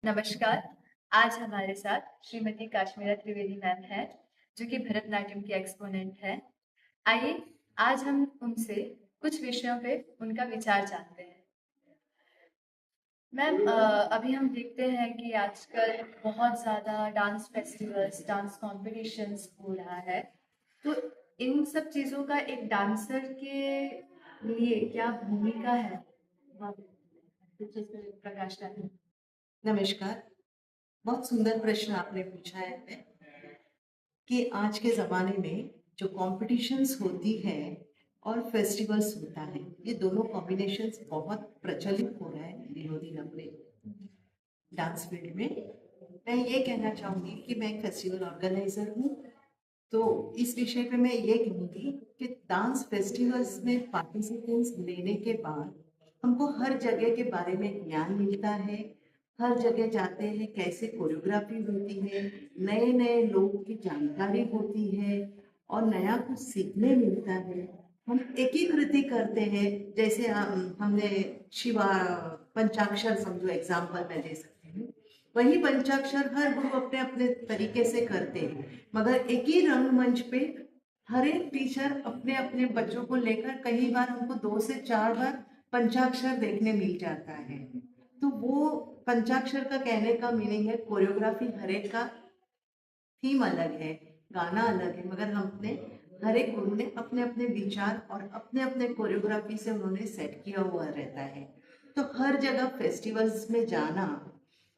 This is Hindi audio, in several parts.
नमस्कार। आज हमारे साथ श्रीमती काश्मीरा त्रिवेदी मैम हैं, जो कि भरतनाट्यम की एक्सपोनेंट हैं। आइए आज हम उनसे कुछ विषयों पे उनका विचार जानते हैं। मैम, अभी हम देखते हैं कि आजकल बहुत ज़्यादा डांस फेस्टिवल्स, डांस कॉम्पिटिशन्स हो रहा है। तो इन सब चीज़ों का एक डांसर के लिए क्या भूमिका है? आप कुछ इस पे प्रकाश डालें। नमस्कार। बहुत सुंदर प्रश्न आपने पूछा है कि आज के ज़माने में जो कॉम्पिटिशन्स होती है और फेस्टिवल्स होता है, ये दोनों कॉम्बिनेशंस बहुत प्रचलित हो रहा है दिनों दिन अपने डांस फील्ड में। मैं ये कहना चाहूँगी कि मैं एक फेस्टिवल ऑर्गेनाइज़र हूँ, तो इस विषय पे मैं ये कहूँगी कि डांस फेस्टिवल्स में पार्टिसिपेंट्स लेने के बाद हमको हर जगह के बारे में ज्ञान मिलता है। हर जगह जाते हैं कैसे कोरियोग्राफी होती है, नए नए लोग की जानकारी होती है और नया कुछ सीखने मिलता है। हम एकीकृति करते हैं, जैसे हमने शिवा पंचाक्षर समझो एग्जाम्पल मैं दे सकती हूँ। वही पंचाक्षर हर गुरु अपने अपने तरीके से करते हैं, मगर एक ही रंगमंच पे हर एक टीचर अपने अपने बच्चों को लेकर कई बार हमको 2 से 4 बार पंचाक्षर देखने मिल जाता है। तो वो पंचाक्षर का कहने का मीनिंग है कोरियोग्राफी हर एक का थीम अलग है, गाना अलग है, मगर हमने हर एक गुरु ने अपने अपने विचार और अपने अपने कोरियोग्राफी से उन्होंने सेट किया हुआ रहता है। तो हर जगह फेस्टिवल्स में जाना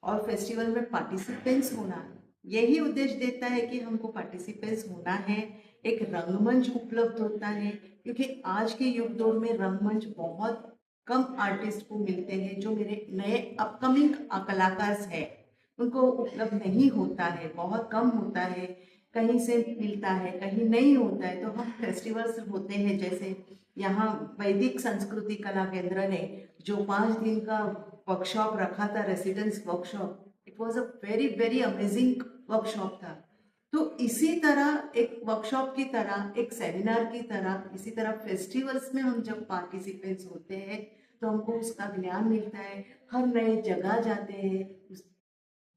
और फेस्टिवल में पार्टिसिपेंट्स होना, यही उद्देश्य देता है कि हमको पार्टिसिपेंट्स होना है। एक रंगमंच उपलब्ध होता है, क्योंकि आज के युग दौर में रंगमंच बहुत कम आर्टिस्ट को मिलते हैं, जो मेरे नए अपकमिंग कलाकार हैं उनको उपलब्ध नहीं होता है, बहुत कम होता है। कहीं से मिलता है, कहीं नहीं होता है। तो हम फेस्टिवल्स होते हैं, जैसे यहाँ वैदिक संस्कृति कला केंद्र ने जो 5 दिन का वर्कशॉप रखा था, residence workshop, it was a very very amazing workshop था। तो इसी तरह एक वर्कशॉप की तरह, एक सेमिनार की तरह, इसी तरह फेस्टिवल्स में हम जब पार्टिसिपेंट्स होते हैं तो हमको उसका ज्ञान मिलता है। हर नए जगह जाते हैं, उस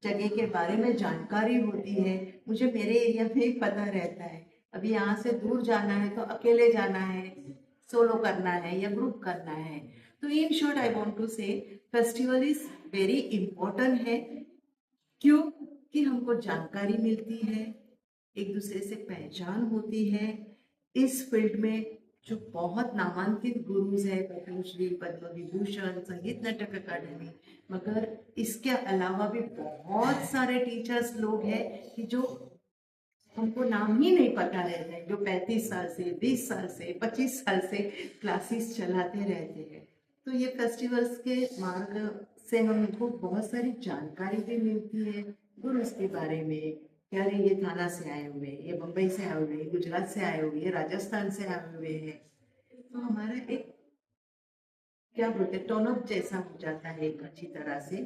जगह के बारे में जानकारी होती है। मुझे मेरे एरिया में ही पता रहता है, अभी यहाँ से दूर जाना है तो अकेले जाना है, सोलो करना है या ग्रुप करना है। तो in short I want to say festival is very important है। क्यों? कि हमको जानकारी मिलती है, एक दूसरे से पहचान होती है। इस फील्ड में जो बहुत नामांकित गुरुज है, पद्मश्री, पद्म विभूषण, संगीत नाटक अकादमी, मगर इसके अलावा भी बहुत सारे टीचर्स लोग हैं कि जो हमको नाम ही नहीं पता रहता है, जो 35 साल से, 20 साल से, 25 साल से क्लासेस चलाते रहते हैं। तो ये फेस्टिवल्स के मार्ग से हमको बहुत सारी जानकारी भी मिलती है गुरुज के बारे में। क्या रे, ये थाना से आए हुए, ये बम्बई से आए हुए, गुजरात से आए हुए, ये राजस्थान से आए हुए हैं। तो हमारा एक क्या बोलते हैं टोन अप जैसा हो जाता है एक अच्छी तरह से।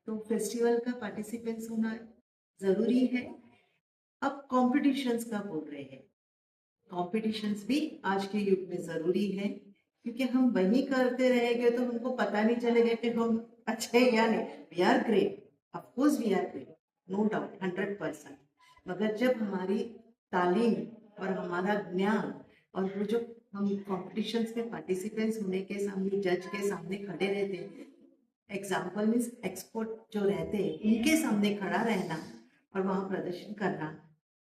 तो फेस्टिवल का पार्टिसिपेंट्स होना जरूरी है। अब कॉम्पिटिशन्स का बोल रहे हैं, कॉम्पिटिशन्स भी आज के युग में जरूरी है, क्योंकि हम वही करते रहेंगे तो हमको पता नहीं चलेगा कि हम अच्छे हैं या नहीं। We are great, of course we are great, no doubt, 100%। मगर जब हमारी तालीम और हमारा ज्ञान और वो जो हम कॉम्पिटिशन्स में पार्टिसिपेंट्स होने के सामने, जज के सामने खड़े रहते हैं, एग्जाम्पल मीन्स एक्सपर्ट जो रहते हैं उनके सामने खड़ा रहना और वहाँ प्रदर्शन करना,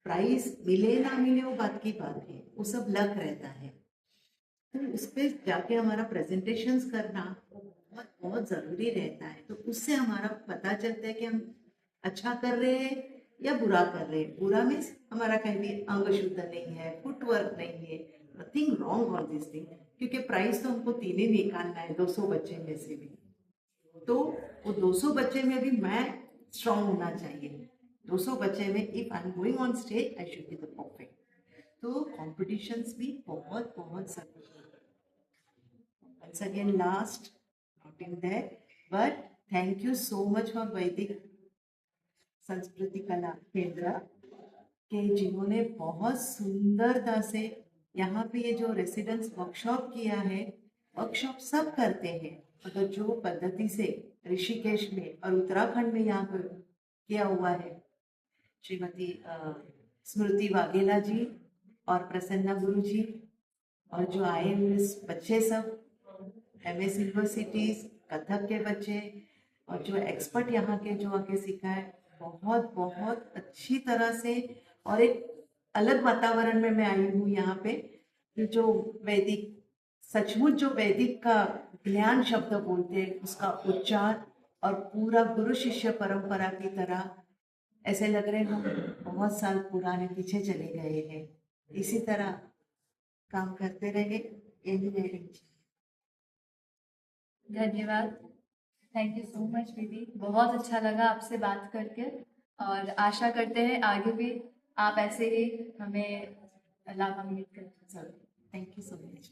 प्राइज मिले ना मिले वो बात की बात है, वो सब लग रहता है। तो उस पर जाके हमारा प्रेजेंटेशंस करना बहुत बहुत ज़रूरी रहता है। तो उससे हमारा पता चलता है कि हम अच्छा कर रहे हैं या बुरा कर रहे हैं। बुरा मीन्स हमारा कहीं भी अंग शुद्ध नहीं है, फुटवर्क नहीं है, nothing wrong on this thing, क्योंकि प्राइस तो हमको 3 ही निकालना है 200 बच्चे में से भी। तो वो 200 बच्चे में भी मैं स्ट्रांग होना चाहिए। 200 बच्चे में if I am going on stage I should be the perfect. तो कॉम्पिटिशन्स भी बहुत बहुत जरूरी है। once again last, not in that, but thank you so much for वैदिक संस्कृति कला केंद्र के, जिन्होंने बहुत सुंदरता से यहाँ पे ये जो रेसिडेंस वर्कशॉप किया है। वर्कशॉप सब करते हैं, मगर जो पद्धति से ऋषिकेश में और उत्तराखंड में यहाँ पर किया हुआ है श्रीमती स्मृति वाघेला जी और प्रसन्ना गुरु जी, और जो आए हुए बच्चे सब एमएस यूनिवर्सिटीज, कथक के बच्चे, और जो एक्सपर्ट यहाँ के जो आके सिखाए, बहुत बहुत अच्छी तरह से। और एक अलग वातावरण में मैं आई हूँ यहाँ पे, कि जो वैदिक, सचमुच जो वैदिक का ज्ञान शब्द बोलते हैं उसका उच्चार, और पूरा गुरु शिष्य परंपरा की तरह ऐसे लग रहे हम बहुत साल पुराने पीछे चले गए हैं। इसी तरह काम करते रहे। इंजीनियरिंग। धन्यवाद। थैंक यू सो मच दीदी, बहुत अच्छा लगा आपसे बात करके, और आशा करते हैं आगे भी आप ऐसे ही हमें लाभान्वित करें। Thank you so much.